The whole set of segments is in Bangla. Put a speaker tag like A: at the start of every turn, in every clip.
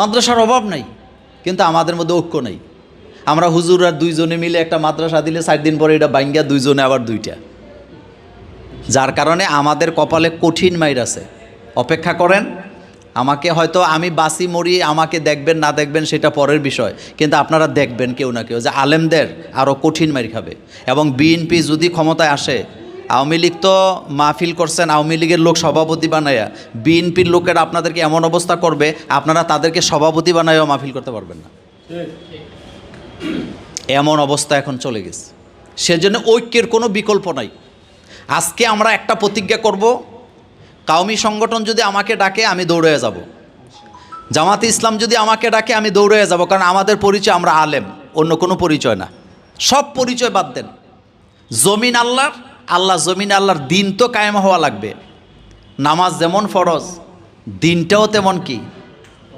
A: মাদ্রাসার অভাব নাই, কিন্তু আমাদের মধ্যে ঐক্য নেই। আমরা হুজুর আর দুইজনে মিলে একটা মাদ্রাসা দিলে 4 দিন পরে এটা বাইঙ্গা দুইজনে আবার 2টা, যার কারণে আমাদের কপালে কঠিন মাইর আছে। অপেক্ষা করেন, আমাকে হয়তো আমি বাসি মরি, আমাকে দেখবেন না দেখবেন সেটা পরের বিষয়, কিন্তু আপনারা দেখবেন কেউ না কেউ যে আলেমদের আরও কঠিন মাইর খাবে। এবং বিএনপি যদি ক্ষমতায় আসে, আওয়ামী লীগ তো মাহফিল করছেন, আওয়ামী লীগের লোক সভাপতি বানায়া, বিএনপির লোকেরা আপনাদেরকে এমন অবস্থা করবে আপনারা তাদেরকে সভাপতি বানায়ও মাহফিল করতে পারবেন না। এমন অবস্থা এখন চলে গেছে। সেজন্য ঐক্যের কোনো বিকল্প নাই। আজকে আমরা একটা প্রতিজ্ঞা করব, কওমি সংগঠন যদি আমাকে ডাকে আমি দৌড়ে যাব, জামাতে ইসলাম যদি আমাকে ডাকে আমি দৌড়ে যাব, কারণ আমাদের পরিচয় আমরা আলেম, অন্য কোনো পরিচয় না। সব পরিচয় বাদ দেন, জমিন আল্লাহর, আল্লাহ জমিন আল্লাহর, দিন তো কায়েম হওয়া লাগবে। নামাজ যেমন ফরজ, দিনটাও তেমন কি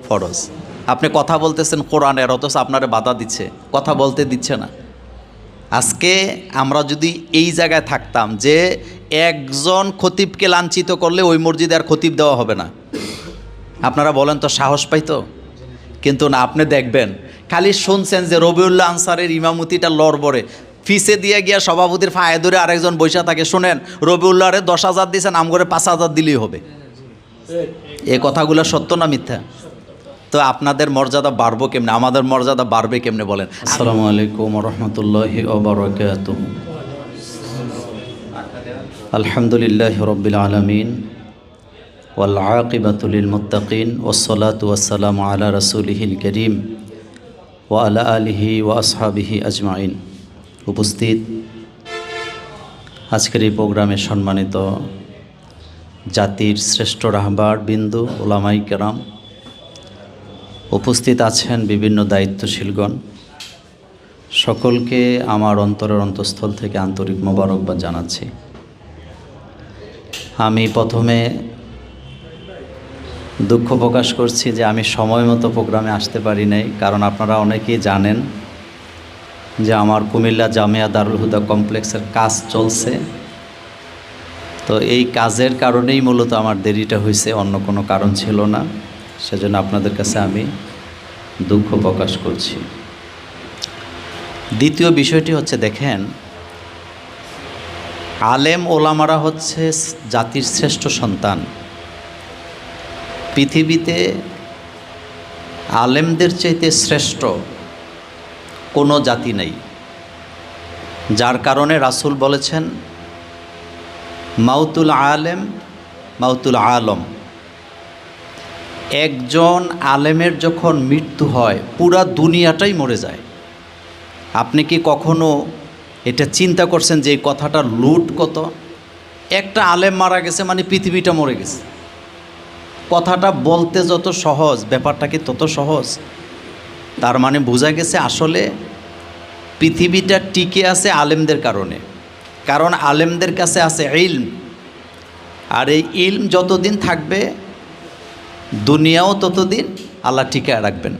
A: ফরজ। আপনি কথা বলতেছেন কোরআনের, অথচ আপনারে বাধা দিচ্ছে, কথা বলতে দিচ্ছে না। আজকে আমরা যদি এই জায়গায় থাকতাম যে একজন খতিবকে লাঞ্ছিত করলে ওই মসজিদে আর খতিব দেওয়া হবে না, আপনারা বলেন তো সাহস পাইতো? কিন্তু না, আপনি দেখবেন খালি শুনছেন যে রবিউল্লাহ আনসারের ইমামতিটা লড়বড়ে, ফিসে দিয়ে গিয়া সভাপতির ফায়ে ধরে আরেকজন বৈশা থাকে, শোনেন রবিউল্লাহরে 10,000 দিয়েছেন, আম করে 5,000 দিলেই হবে। এ কথাগুলো সত্য না মিথ্যা? তো আপনাদের মর্যাদা বাড়বো কেমনে, আমাদের মর্যাদা বাড়বে কেমনে বলেন? আসসালামু আলাইকুম ওয়া রাহমাতুল্লাহি ওয়া বারাকাতুহু। আলহামদুলিল্লাহি রাব্বিল আলামিন ওয়াল আকিবাতু লিল মুত্তাকিন ওয়াসসালাতু ওয়াসসালামু আলা রাসূলিহিল কারীম ওয়া আলা আলিহি ওয়া আসহাবিহি আজমাইন। উপস্থিত আজকের এই প্রোগ্রামে সম্মানিত জাতির শ্রেষ্ঠ রাহবার বিন্দু, ওলামাই কেরাম, উপস্থিত আছেন বিভিন্ন দায়িত্বশীলগণ, সকলকে আমার অন্তরের অন্তঃস্থল থেকে আন্তরিক মোবারকবাদ জানাচ্ছি। আমি প্রথমে দুঃখ প্রকাশ করছি যে আমি সময় মতো প্রোগ্রামে আসতে পারি নাই, কারণ আপনারা অনেকেই জানেন যে আমার কুমিল্লা জামিয়া দারুল হুদা কমপ্লেক্সের কাজ চলছে। তো এই কাজের কারণেই মূলত আমার দেরিটা হয়েছে, অন্য কোনো কারণ ছিল না। সেজন্য আপনাদের কাছে আমি দুঃখ প্রকাশ করছি। দ্বিতীয় বিষয়টি হচ্ছে, দেখেন, আলেম ওলামারা হচ্ছে জাতির শ্রেষ্ঠ সন্তান। পৃথিবীতে আলেমদের চাইতে শ্রেষ্ঠ কোনো জাতি নেই, যার কারণে রাসূল বলেছেন মাউতুল আলেম মাউতুল আলম। একজন আলেমের যখন মৃত্যু হয় পুরা দুনিয়াটাই মরে যায়। আপনি কি কখনো এটা চিন্তা করছেন যে এই কথাটা লুট কত? একটা আলেম মারা গেছে মানে পৃথিবীটা মরে গেছে। কথাটা বলতে যত সহজ, ব্যাপারটা কি তত সহজ? তার মানে বোঝা গেছে আসলে পৃথিবীটা টিকে আছে আলেমদের কারণে, কারণ আলেমদের কাছে আছে ইলম, আর এই ইলম যতদিন থাকবে দুনিয়াও ততদিন আল্লাহ টিকায় রাখবেন।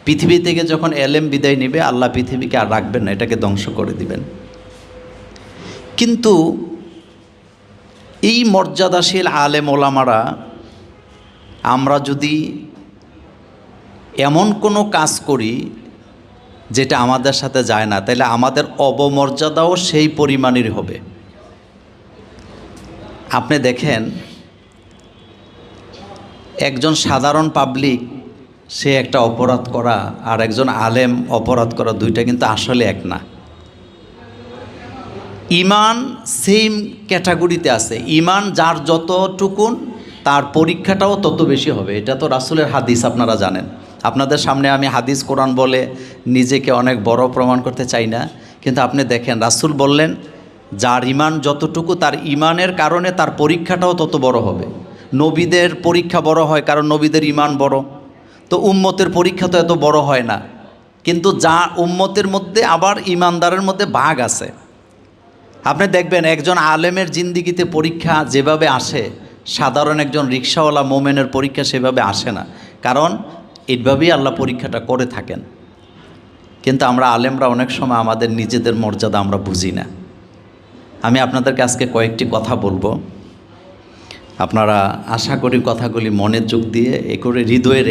A: পৃথিবী থেকে যখন এলেম বিদায় নেবে আল্লাহ পৃথিবীকে আর রাখবেন না, এটাকে ধ্বংস করে দিবেন। কিন্তু এই মর্যাদাশীল আলেম ওলামারা, আমরা যদি এমন কোনো কাজ করি যেটা আমাদের সাথে যায় না, তাহলে আমাদের অবমর্যাদাও সেই পরিমাণের হবে। আপনি দেখেন, একজন সাধারণ পাবলিক সে একটা অপরাধ করা আর একজন আলেম অপরাধ করা, দুইটা কিন্তু আসলে এক না। ঈমান সেম ক্যাটাগরিতে আছে। ঈমান যার যতটুকুন তার পরীক্ষাটাও তত বেশি হবে। এটা তো রাসূলের হাদিস, আপনারা জানেন। আপনাদের সামনে আমি হাদিস কোরআন বলে নিজেকে অনেক বড় প্রমাণ করতে চাই না, কিন্তু আপনি দেখেন রাসূল বললেন যার ঈমান যতটুকু তার ঈমানের কারণে তার পরীক্ষাটাও তত বড় হবে। নবীদের পরীক্ষা বড় হয় কারণ নবীদের ঈমান বড়, তো উম্মতের পরীক্ষা তো এত বড় হয় না। কিন্তু যা উম্মতের মধ্যে আবার ঈমানদারের মধ্যে ভাগ আছে। আপনি দেখবেন একজন আলেমের জিন্দিগিতে পরীক্ষা যেভাবে আসে, সাধারণ একজন রিক্সাওয়ালা মোমেনের পরীক্ষা সেভাবে আসে না, কারণ এইভাবেই আল্লাহ পরীক্ষাটা করে থাকেন। কিন্তু আমরা আলেমরা অনেক সময় আমাদের নিজেদের মর্যাদা আমরা বুঝি না। আমি আপনাদেরকে আজকে কয়েকটি কথা বলবো। আপনারা আশা করি কথাগুলি মনের যোগ দিয়ে এ করে হৃদয়ে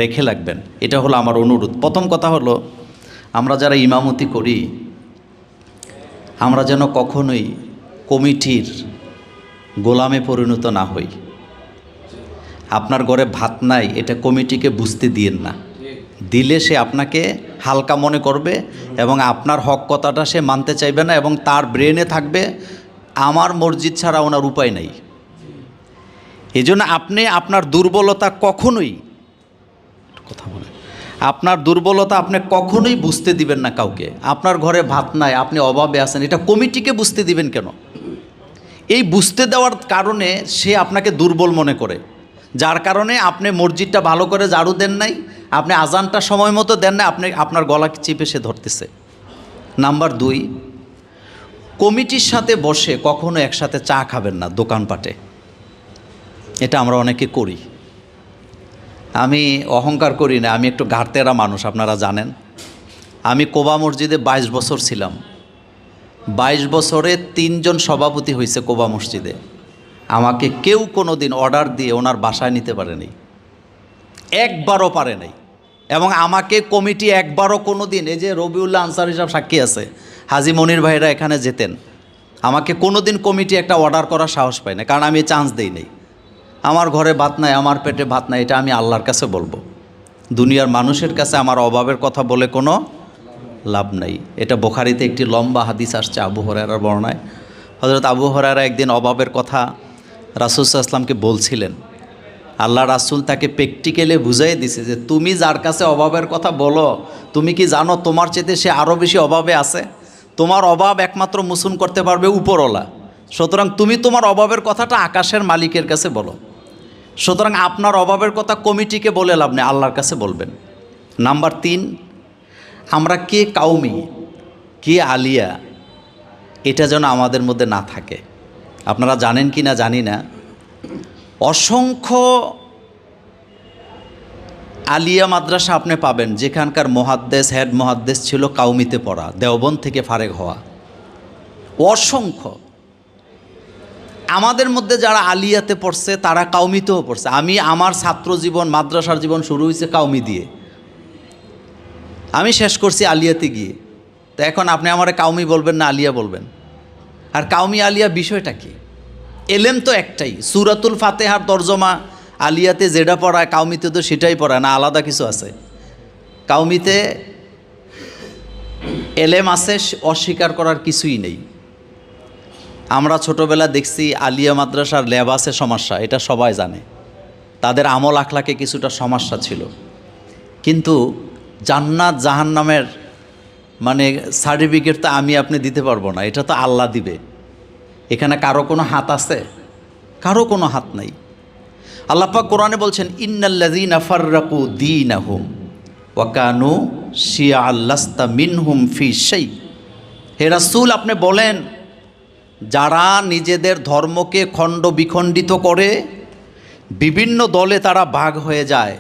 A: রেখে রাখবেন, এটা হলো আমার অনুরোধ। প্রথম কথা হলো, আমরা যারা ইমামতি করি আমরা যেন কখনোই কমিটির গোলামে পরিণত না হই। আপনার ঘরে ভাত নাই এটা কমিটিকে বুঝতে দিয়েন না, দিলে সে আপনাকে হালকা মনে করবে এবং আপনার হক কথাটা সে মানতে চাইবে না, এবং তার ব্রেনে থাকবে আমার মসজিদ ছাড়া ওনার উপায় নাই। এই জন্য আপনি আপনার দুর্বলতা কখনোই, কথা বলে, আপনার দুর্বলতা আপনি কখনোই বুঝতে দিবেন না কাউকে। আপনার ঘরে ভাত নাই, আপনি অভাবে আছেন, এটা কমিটিকে বুঝতে দিবেন কেন? এই বুঝতে দেওয়ার কারণে সে আপনাকে দুর্বল মনে করে, যার কারণে আপনি মসজিদটা ভালো করে ঝাড়ু দেন নাই, আপনি আজানটা সময় মতো দেন না, আপনি আপনার গলা চিপে সে ধরতেছে। নাম্বার 2, কমিটির সাথে বসে কখনো একসাথে চা খাবেন না দোকানপাটে। এটা আমরা অনেকে করি। আমি অহংকার করি না, আমি একটু ঘাটতেরা মানুষ, আপনারা জানেন। আমি কোবা মসজিদে 22 বছর ছিলাম। 22 বছরে 3 জন সভাপতি হয়েছে কোবা মসজিদে। আমাকে কেউ কোনো দিন অর্ডার দিয়ে ওনার বাসায় নিতে পারেনি, একবারও পারে নাই। এবং আমাকে কমিটি একবারও কোনো দিন, এই যে রবিউল্লাহ আনসারী সাহেব সাক্ষী আছে, হাজি মনির ভাইরা এখানে যেতেন, আমাকে কোনো দিন কমিটি একটা অর্ডার করার সাহস পায় না, কারণ আমি চান্স দেই নাই। আমার ঘরে ভাত নাই, আমার পেটে ভাত নাই, এটা আমি আল্লাহর কাছে বলবো। দুনিয়ার মানুষের কাছে আমার অভাবের কথা বলে কোনো লাভ নাই। এটা বুখারীতে একটি লম্বা হাদিস আসছে আবু হুরায়রার বর্ণনায়। হযরত আবু হুরায়রা একদিন অভাবের কথা রাসূল সাল্লাল্লাহু আলাইহি ওয়াসাল্লামকে বলছিলেন। আল্লাহ রাসূল তাকে প্র্যাকটিক্যালি বুঝাই দিছে যে তুমি যার কাছে অভাবের কথা বলো, তুমি কি জানো তোমার চেয়ে সে আরও বেশি অভাবে আছে? তোমার অভাব একমাত্র মোচন করতে পারবে উপরওয়ালা। সুতরাং তুমি তোমার অভাবের কথাটা আকাশের মালিকের কাছে বলো। সুতরাং আপনার অভাবের কথা কমিটিকে বলে লাভ নেই, আল্লাহর কাছে বলবেন। নাম্বার 3, আমরা কে কাউমি কে আলিয়া এটা যেন আমাদের মধ্যে না থাকে। আপনারা জানেন কি না জানি না, অসংখ্য আলিয়া মাদ্রাসা আপনি পাবেন যেখানকার মুহাদ্দিস, হেড মুহাদ্দিস ছিল কাউমিতে পড়া, দেওবন্দ থেকে ফারেক হওয়া, অসংখ্য। আমাদের মধ্যে যারা আলিয়াতে পড়ছে তারা কাউমিতেও পড়ছে। আমি আমার ছাত্র জীবন, মাদ্রাসার জীবন শুরু হয়েছে কাউমি দিয়ে, আমি শেষ করছি আলিয়াতে গিয়ে। তো এখন আপনি আমার কাউমি বলবেন না আলিয়া বলবেন? আর কাউমি আলিয়া বিষয়টা কি? এলেম তো একটাই, সূরাতুল ফাতিহার তরজমা আলিয়াতে যেটা পড়ায় কাউমিতে তো সেটাই পড়ায়, না আলাদা কিছু আছে? কাউমিতে এলেম আছে, অস্বীকার করার কিছুই নেই। আমরা ছোটোবেলা দেখছি আলিয়া মাদ্রাসার লেবাসে সমস্যা, এটা সবাই জানে। তাদের আমল আখলাকে কিছুটা সমস্যা ছিল, কিন্তু জান্নাত জাহান্নামের মানে সার্টিফিকেট তো আমি আপনি দিতে পারবো না, এটা তো আল্লাহ দিবে। এখানে কারো কোনো হাত আছে? কারো কোনো হাত নাই। আল্লাহ পাক কোরআনে বলছেন, ইন্নাল্লাযীনা ফাররাকু দীনাহুম ওয়া কানু শিয়া'আন লাস্তা মিনহুম ফি শাই। হে রাসূল, আপনি বলেন, যারা নিজেদের ধর্মকে খণ্ড বিখণ্ডিত করে বিভিন্ন দলে তারা ভাগ হয়ে যায়,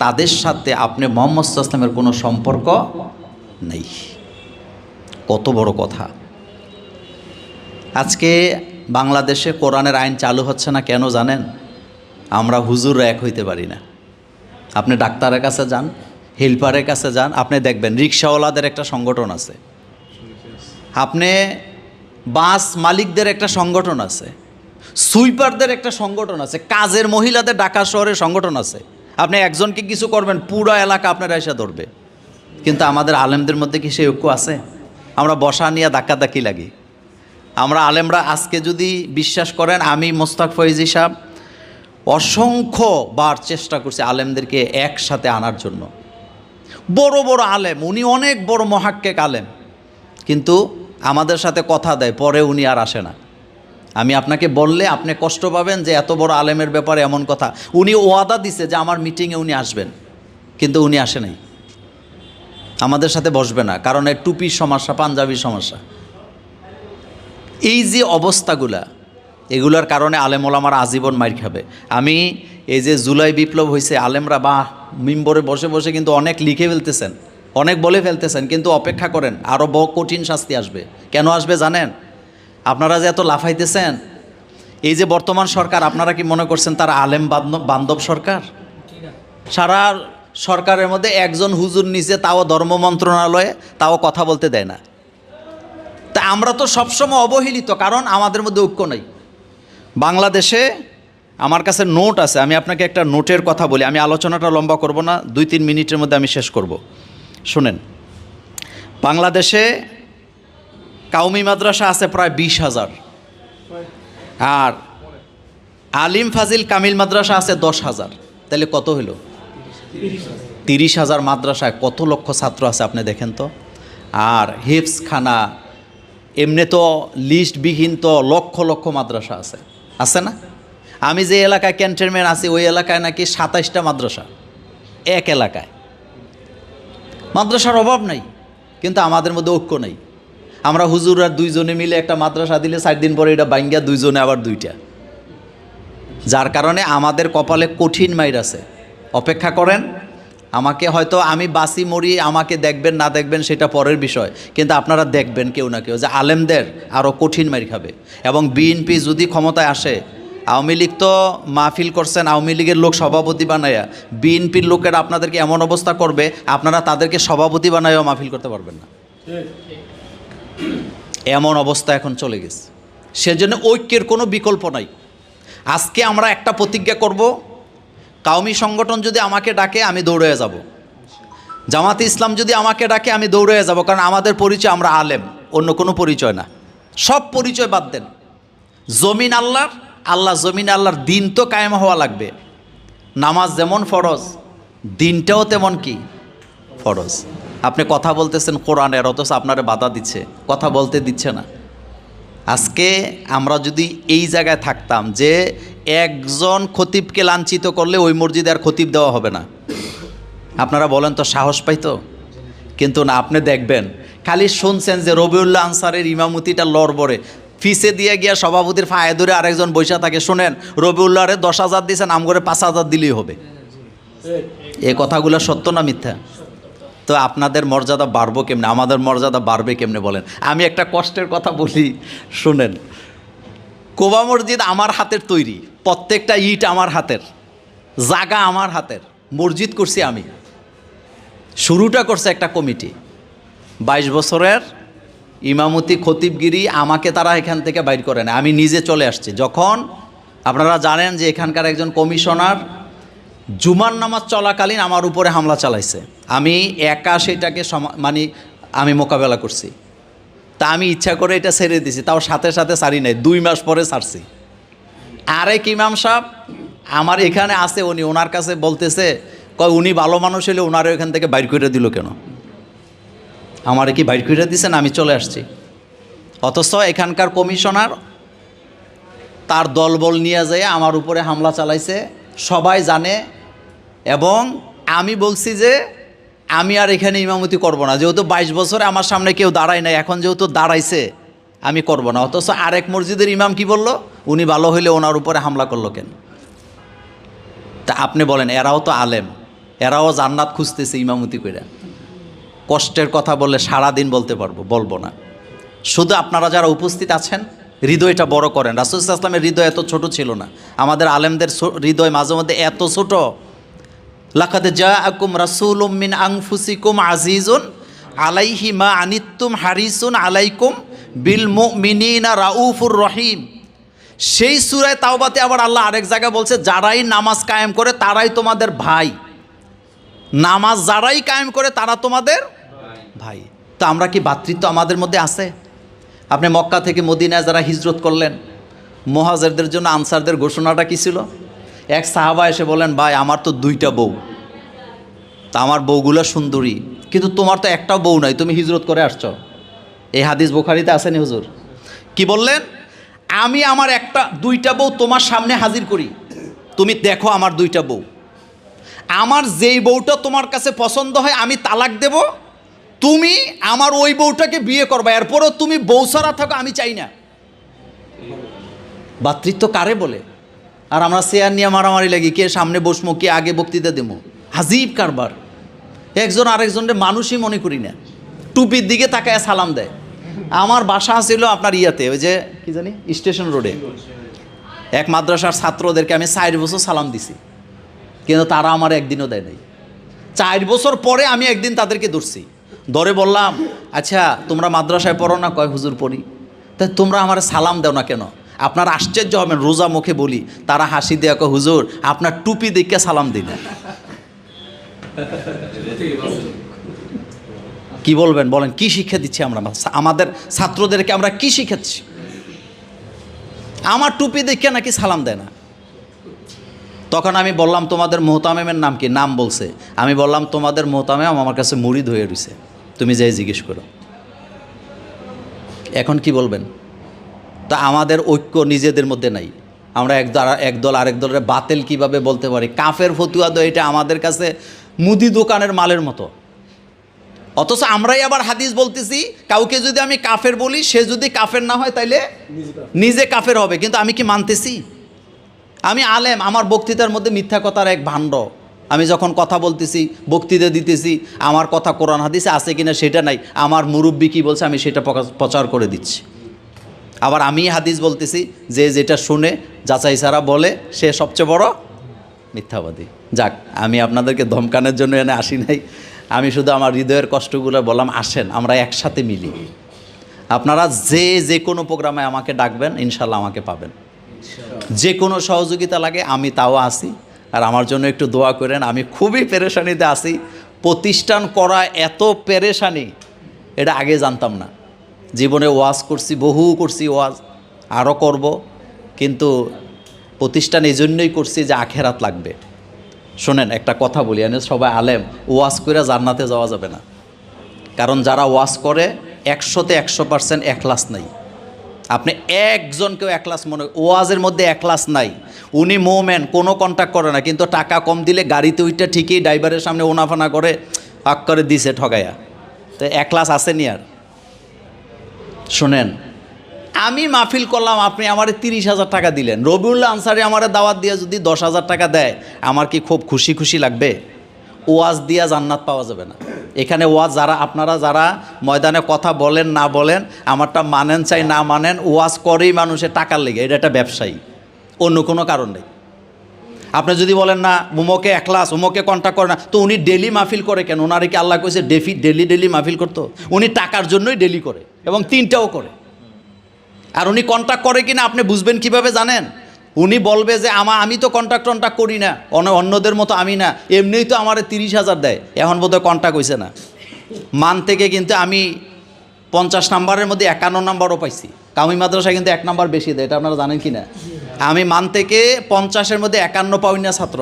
A: তাদের সাথে আপনি মুহাম্মদ সাল্লাল্লাহু আলাইহি ওয়াসাল্লামের কোনো সম্পর্ক নেই। কত বড় কথা! আজকে বাংলাদেশে কোরআনের আইন চালু হচ্ছে না কেন জানেন? আমরা হুজুররা এক হইতে পারি না। আপনি ডাক্তারের কাছে যান, হেল্পারের কাছে যান, আপনি দেখবেন রিক্সাওয়ালাদের একটা সংগঠন আছে, আপনি বাস মালিকদের একটা সংগঠন আছে, সুইপারদের একটা সংগঠন আছে, কাজের মহিলাদের ঢাকা শহরের সংগঠন আছে। আপনি একজনকে কিছু করবেন, পুরো এলাকা আপনার এসে ধরবে। কিন্তু আমাদের আলেমদের মধ্যে কি সেই ঐক্য আছে? আমরা বসা নিয়ে ধাক্কাধাক্কি লাগি। আমরা আলেমরা আজকে যদি বিশ্বাস করেন, আমি মোস্তাক ফয়েজী সাহেব অসংখ্যবার চেষ্টা করছি আলেমদেরকে একসাথে আনার জন্য। বড় বড় আলেম, উনি অনেক বড় মহাক্কেক আলেম, কিন্তু আমাদের সাথে কথা দেয়, পরে উনি আর আসে না। আমি আপনাকে বললে আপনি কষ্ট পাবেন যে এত বড় আলেমের ব্যাপারে এমন কথা। উনি ওয়াদা দিছে যে আমার মিটিংয়ে উনি আসবেন, কিন্তু উনি আসে নাই, আমাদের সাথে বসবে না, কারণ এই টুপির সমস্যা, পাঞ্জাবির সমস্যা। এই যে অবস্থাগুলা, এগুলার কারণে আলেম ওলামারা আজীবন মাইর খাবে। আমি এই যে জুলাই বিপ্লব হয়েছে, আলেমরা বা মিম্বরে বসে বসে কিন্তু অনেক লিখে ফেলতেছেন, অনেক বলে ফেলতেছেন, কিন্তু অপেক্ষা করেন, আরও কঠিন শাস্তি আসবে। কেন আসবে জানেন? আপনারা যে এত লাফাইতেছেন, এই যে বর্তমান সরকার, আপনারা কি মনে করছেন তারা আলেম বান্ধব সরকার? সারা সরকারের মধ্যে একজন হুজুর নিচে, তাও ধর্ম মন্ত্রণালয়ে, তাও কথা বলতে দেয় না। তা আমরা তো সবসময় অবহেলিত, কারণ আমাদের মধ্যে ঐক্য নেই। বাংলাদেশে আমার কাছে নোট আছে, আমি আপনাকে একটা নোটের কথা বলি, আমি আলোচনাটা লম্বা করব না, 2-3 মিনিটের মধ্যে আমি শেষ করব। শুনেন, বাংলাদেশে কাউমি মাদ্রাসা আছে প্রায় 20,000, আর আলিম ফাজিল কামিল মাদ্রাসা আছে 10,000। তাহলে কত হলো? 30,000 মাদ্রাসায় কত লক্ষ ছাত্র আছে আপনি দেখেন তো। আর হিফজ খানা, এমনি তো লিস্টবিহীন তো লক্ষ লক্ষ মাদ্রাসা আছে না? আমি যে এলাকায় ক্যান্টনমেন্ট আছি ওই এলাকায় নাকি 27টা মাদ্রাসা, এক এলাকায়। মাদ্রাসার অভাব নাই, কিন্তু আমাদের মধ্যে ঐক্য নেই। আমরা হুজুররা 2 জনে মিলে একটা মাদ্রাসা দিলে 4 দিন পরে এটা ভাঙ্গা 2 জনে আবার 2টা, যার কারণে আমাদের কপালে কঠিন মাইর আছে। অপেক্ষা করেন, আমাকে হয়তো আমি বাসি মরি, আমাকে দেখবেন না দেখবেন সেটা পরের বিষয়, কিন্তু আপনারা দেখবেন কেউ না কেউ যে আলেমদের আরও কঠিন মাইর খাবে। এবং বিএনপি যদি ক্ষমতায় আসে, আওয়ামী লীগ তো মাহফিল করছেন, আওয়ামী লীগের লোক সভাপতি বানায়া, বিএনপির লোকেরা আপনাদেরকে এমন অবস্থা করবে আপনারা তাদেরকে সভাপতি বানায়ও মাহফিল করতে পারবেন না। এমন অবস্থা এখন চলে গেছে। সেজন্য ঐক্যের কোনো বিকল্প নাই। আজকে আমরা একটা প্রতিজ্ঞা করব, কাউমি সংগঠন যদি আমাকে ডাকে আমি দৌড়ে যাব, জামাতে ইসলাম যদি আমাকে ডাকে আমি দৌড়ে যাব, কারণ আমাদের পরিচয় আমরা আলেম, অন্য কোনো পরিচয় না। সব পরিচয় বাদ দেন, জমিন আল্লাহর, আল্লাহ জমিন আল্লাহর, দিন তো কায়েম হওয়া লাগবে। নামাজ যেমন ফরজ, দিনটাও তেমন কি ফরজ। আপনি কথা বলতেছেন কোরআনের, অথচ আপনারে বাধা দিচ্ছে, কথা বলতে দিচ্ছে না। আজকে আমরা যদি এই জায়গায় থাকতাম যে একজন খতিবকে লাঞ্ছিত করলে ওই মসজিদে আর খতিব দেওয়া হবে না, আপনারা বলেন তো সাহস পাইতো? কিন্তু না, আপনি দেখবেন খালি শুনছেন যে রবিউল্লাহ আনসারের ইমামতিটা লড়বড়ে, ফিসে দিয়ে গিয়া সভাপতির ফায়ে ধরে আরেকজন বৈশা থাকে। শোনেন, রবিউল্লাহরে 10,000 দিয়েছেন, আম করে 5,000 দিলেই হবে। এ কথাগুলো সত্য না মিথ্যা? তো আপনাদের মর্যাদা বাড়বো কেমনে, আমাদের মর্যাদা বাড়বে কেমনে বলেন? আমি একটা কষ্টের কথা বলি, শুনেন। কোবা মসজিদ আমার হাতের তৈরি, প্রত্যেকটা ইট আমার হাতের, জায়গা আমার হাতের, মসজিদ করছি আমি। শুরুটা করছে একটা কমিটি, 22 বছরের ইমামতি খতিবগিরি, আমাকে তারা এখান থেকে বাইর করে না, আমি নিজে চলে আসছি। যখন আপনারা জানেন যে এখানকার একজন কমিশনার জুমার নামাজ চলাকালীন আমার উপরে হামলা চালাইছে, আমি একা সেটাকে আমি মোকাবেলা করছি। তা আমি ইচ্ছা করে এটা ছেড়ে দিছি, তাও সাথে সাথে ছাড়ি নাই, 2 মাস পরে ছাড়ছি। আরেক ইমাম সাহেব আমার এখানে আছে, ওনার কাছে বলতেছে, কয় উনি ভালো মানুষ হলে ওনারও এখান থেকে বাইর করে দিল কেন? আমারে কি বাইর করে দিছেন? আমি চলে আসছি। অথচ এখানকার কমিশনার তার দলবল নিয়ে যায় আমার উপরে হামলা চালাইছে, সবাই জানে। এবং আমি বলছি যে আমি আর এখানে ইমামতি করব না, যেহেতু 22 বছরে আমার সামনে কেউ দাঁড়ায় নাই, এখন যেহেতু দাঁড়াইছে আমি করব না। অথচ আরেক মসজিদের ইমাম কি বলল? উনি ভালো হইলে ওনার উপরে হামলা করলো কেন? তা আপনি বলেন, এরাও তো আলেম, এরাও জান্নাত খুঁজতেছে ইমামতি করে। কষ্টের কথা বললে সারাদিন বলবো না। শুধু আপনারা যারা উপস্থিত আছেন হৃদয়টা বড় করেন। রাসূল সাল্লাল্লাহু আলাইহি ওয়াসাল্লামের হৃদয় এত ছোট ছিল না, আমাদের আলেমদের হৃদয় মাঝে মধ্যে এত ছোট। লাকাদ জাআকুম রাসূলুম মিন আনফুসিকুম আজিজুন আলাইহি মা আনিত্তুম হারিসুন আলাইকুম বিল মুমিনিনা রাউফুর রহিম। সেই সূরা তাওবাতে আবার আল্লাহ আরেক জায়গায় বলছে, যারাই নামাজ কায়েম করে তারাই তোমাদের ভাই। নামাজ যারাই কায়েম করে তারা তোমাদের ভাই। তো আমরা কি ভ্রাতৃত্ব আমাদের মধ্যে আছে? আপনি মক্কা থেকে মদিনায় যারা হিজরত করলেন, মুহাজিরদের জন্য আনসারদের ঘোষণাটা কী ছিল? এক সাহাবা এসে বলেন, ভাই আমার তো 2টা বউ, তা আমার বউগুলো সুন্দরী, কিন্তু তোমার তো একটাও বউ নাই, তুমি হিজরত করে আসছো। এই হাদিস বুখারীতে আসেনি হুজুর? কি বললেন? আমি আমার 2টা বউ তোমার সামনে হাজির করি, তুমি দেখো আমার 2টা বউ। আমার যেই বউটা তোমার কাছে পছন্দ হয় আমি তালাক দেব, তুমি আমার ওই বউটাকে বিয়ে করবা, এরপরও তুমি বউ ছাড়া থাকো, আমি চাই না। ভ্রাতৃত্ব কারে বলে? আর আমরা চেয়ার নিয়ে মারামারি লাগি, কে সামনে বসমো, কে আগে বক্তৃতা দেবো। হাজিব কারবার। একজন আরেকজনের মানুষই মনে করি না, টুপির দিকে তাকায় সালাম দেয়। আমার বাসা ছিল আপনার ইয়াতে, ওই যে কি জানি স্টেশন রোডে, এক মাদ্রাসার ছাত্রদেরকে আমি 4 বছর সালাম দিছি, কিন্তু তারা আমার একদিনও দেয় নাই। 4 বছর পরে আমি একদিন তাদেরকে ধরছি, ধরে বললাম, আচ্ছা তোমরা মাদ্রাসায় পড়ো না? কয় হুজুর পড়ি। তাই তোমরা আমার সালাম দাও না কেন? আপনারা আশ্চর্য হবেন, রোজা মুখে বলি, তারা হাসি দেয়া কয় হুজুর আপনার টুপি দেখে সালাম দিই না। কি বলবেন বলেন, কি শিক্ষা দিচ্ছি আমরা আমাদের ছাত্রদেরকে? আমরা কি শিখাচ্ছি? আমার টুপি দেখে নাকি সালাম দেয় না। তখন আমি বললাম, তোমাদের মোহতামেমের নাম কি? নাম বলছে। আমি বললাম, তোমাদের মোহতামেম আমার কাছে মুড়ি ধুয়ে রয়েছে, তুমি যাই জিজ্ঞেস করো। এখন কি বলবেন? তা আমাদের ঐক্য নিজেদের মধ্যে নাই। আমরা এক দল আরেক দলের বাতিল কিভাবে বলতে পারি? কাফের ফতুয়া তো এটা আমাদের কাছে মুদি দোকানের মালের মতো। অথচ আমরাই আবার হাদিস বলতেছি, কাউকে যদি আমি কাফের বলি, সে যদি কাফের না হয় তাইলে নিজে কাফের হবে। কিন্তু আমি কি মানতেছি? আমি আলেম, আমার বক্তৃতার মধ্যে মিথ্যা কথার এক ভাণ্ড। আমি যখন কথা বলতেছি, বক্তৃতা দিতেছি, আমার কথা কোরআন হাদিসে আছে কিনা সেটা নাই, আমার মুরব্বি কী বলছে আমি সেটা প্রচার করে দিচ্ছি। আবার আমি হাদিস বলতেছি, যে যেটা শুনে যাচাই ছাড়া বলে সে সবচেয়ে বড় মিথ্যাবাদী। যাক, আমি আপনাদেরকে ধমকানোর জন্য এনে আসি নাই, আমি শুধু আমার হৃদয়ের কষ্টগুলো বললাম। আসেন আমরা একসাথে মিলি। আপনারা যে কোনো প্রোগ্রামে আমাকে ডাকবেন, ইনশাল্লাহ আমাকে পাবেন। যে কোনো সহযোগিতা লাগে আমি তাও আসি। আর আমার জন্য একটু দোয়া করেন, আমি খুবই পেরেশানিতে আছি। প্রতিষ্ঠান করা এত পেরেশানি, এটা আগে জানতাম না। জীবনে ওয়াজ করছি, বহু করছি ওয়াজ, আরও করব, কিন্তু প্রতিষ্ঠান এই জন্যই করছি যে আখেরাত লাগবে। শোনেন একটা কথা বলি, আমি সবাই আলেম, ওয়াজ করে জান্নাতে যাওয়া যাবে না। কারণ যারা ওয়াজ করে 100তে 100% এখলাস নাই। আপনি একজনকেও এখলাস মনে, ওয়াজের মধ্যে এখলাস নাই। উনি মোমেন, কোনো কন্ট্যাক্ট করে না, কিন্তু টাকা কম দিলে গাড়িতে ওইটা ঠিকই ড্রাইভারের সামনে ওনাফানা করে পাক করে দিছে ঠগাইয়া। তো এখলাস আসেনি আর। শোনেন, আমি মাহফিল করলাম, আপনি আমারে 30,000 টাকা দিলেন, রবিউল্লাহ আনসারি আমারে দাওয়াত দিয়ে যদি 10,000 টাকা দেয়, আমার কি খুব খুশি খুশি লাগবে? ওয়াজ দিয়া জান্নাত পাওয়া যাবে না। এখানে ওয়াজ আপনারা যারা ময়দানে কথা বলেন না বলেন, আমারটা মানেন চাই না মানেন, ওয়াজ করেই মানুষের টাকার লেগে, এটা একটা ব্যবসায়ী, অন্য কোনো কারণ নেই। আপনি যদি বলেন না উমকে এখলাস, উমকে কন্ট্যাক্ট করে না, তো উনি ডেলি মাহফিল করে কেন? ওনারে কি আল্লাহ কইছে ডেলি মাহফিল করতো? উনি টাকার জন্যই ডেলি করে, এবং 3টাও করে। আর উনি কন্ট্যাক্ট করে কিনা আপনি বুঝবেন কিভাবে জানেন? উনি বলবে যে আমি তো কন্ট্যাক্ট করি না, অন্যদের মতো আমি না, এমনিই তো আমার 30,000 দেয়, এখন বোধহয় কন্ট্যাক্ট হয়েছে না। মান থেকে কিন্তু আমি 50 নাম্বারের মধ্যে 51 নাম্বারও পাইছি। কামি মাদ্রাসা কিন্তু 1 নাম্বার বেশি দেয়, এটা আপনারা জানেন কি না? আমি মান থেকে 50-এর মধ্যে 51 পাই না ছাত্র।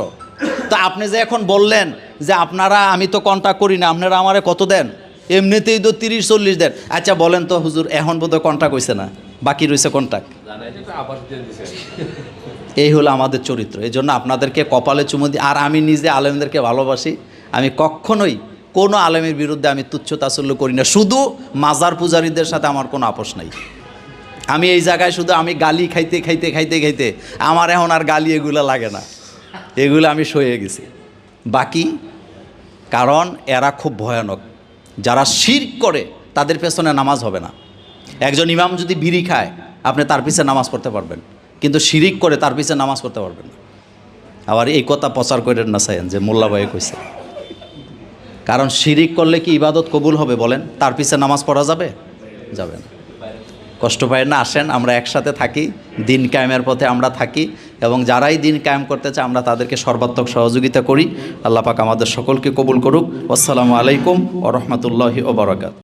A: তো আপনি যে এখন বললেন যে আমি তো কন্ট্যাক্ট করি না, আপনারা আমারে কত দেন? এমনিতেই তো 30-40 দেন। আচ্ছা বলেন তো হুজুর, এখন বোধহয় কন্ট্যাক্ট হয়েছে না, বাকি রয়েছে কন্ট্যাক্ট। এই হলো আমাদের চরিত্র। এই জন্য আপনাদেরকে কপালে চুমু দিই। আর আমি নিজে আলেমদেরকে ভালোবাসি, আমি কখনোই কোনো আলেমের বিরুদ্ধে আমি তুচ্ছ তাচ্ছিল্য করি না। শুধু মাজার পূজারীদের সাথে আমার কোনো আপোষ নাই। আমি এই জায়গায় শুধু আমি গালি খাইতে আমার এখন আর গালি এগুলো লাগে না, এগুলো আমি সয়ে গেছি। বাকি কারণ এরা খুব ভয়ানক। যারা শিরক করে তাদের পেছনে নামাজ হবে না। একজন ইমাম যদি বিড়ি খায়, আপনি তার পিছে নামাজ পড়তে পারবেন, কিন্তু শিরিক করে তার পিছে নামাজ পড়তে পারবেন না। আবার এই কথা প্রচার করেন না চাইন যে মোল্লা ভাই কইছে। কারণ শিরিক করলে কি ইবাদত কবুল হবে বলেন? তার পিছে নামাজ পড়া যাবে? যাবে না। কষ্ট পায় না, আসেন আমরা একসাথে থাকি, দিন কায়েমের পথে আমরা থাকি, এবং যারাই দিন কায়েম করতে চায় আমরা তাদেরকে সর্বাত্মক সহযোগিতা করি। আল্লাহ পাক আমাদের সকলকে কবুল করুক। আসসালামু আলাইকুম ওয়া রাহমাতুল্লাহি ওয়া বারাকাতুহু।